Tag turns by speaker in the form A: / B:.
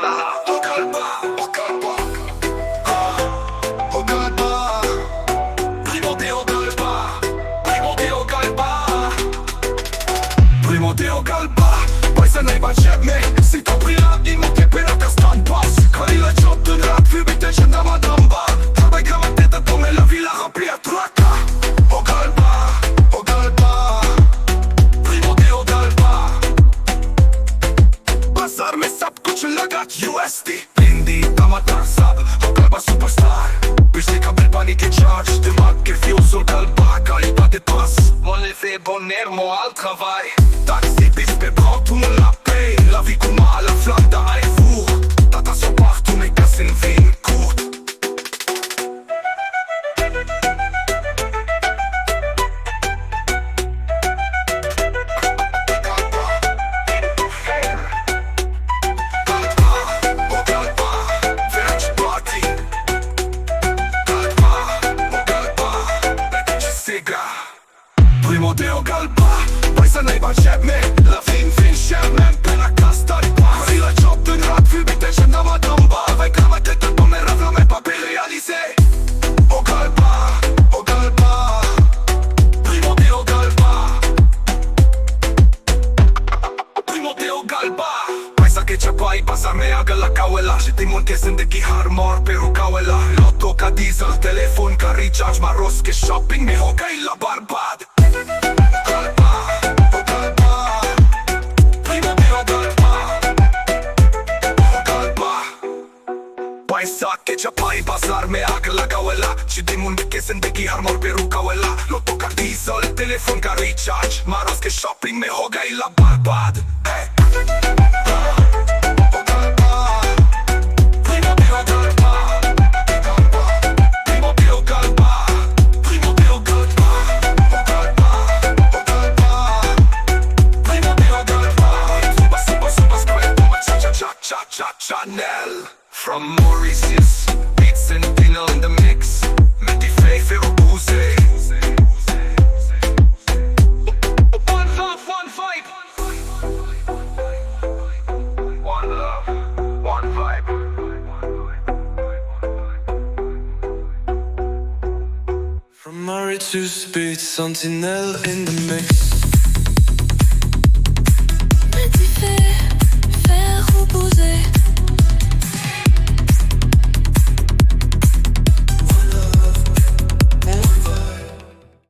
A: O kalba, o kalba, o kalba. Primo de o kalba, primo de o kalba, primo de o kalba. Păi să n-ai baceme, si to prila i mu te pera ka stan pas. Kalila chop de rap, fibite që nda ma damba. Trabaj gramateta to me la vila rapia traka. O kalba, o kalba, primo de o kalba. Bazar me sap ku që lagat USD. Indi tama tarsa, o kalba superstar. Bishti ka bel ke charge, te mag ke fiusul kalba. Calitate pas, mon le fait bonheur, mo al travail. Taxi bis pe brau, tu nu la pay. La vie cum a la flanda ai fur. Tata so partout, mais casse în vin curt. Primo de o galba, păi să n-ai baceme. La fin sherman, pe la casta di pas. Ri la chop din rap, fibite și n-am adamba. Vai gramateta, tome ravla me papele alize. O galba, o galba, primo de o galba, primo de o galba. Păi să che pai, pasar me agă la cauela. Și timon che sunt de ghihar mor pe rucauela. Lotto ca diesel, telefon ca recharge. Maros che shopping, me hokai la barbad. Che c'ha pai bazar me agă la gauela. Și din munde che sunt de ghihar mor pe rucauela. Lotto ca diesel, telefon ca recharge. Maros che shopping, me hokai la barbad. Chanel from Mauritius, beats and dinner in the mix. Meti fei ferobuze. One love, one vibe. One love, one vibe.
B: From Mauritius, beats Sentinel in the mix.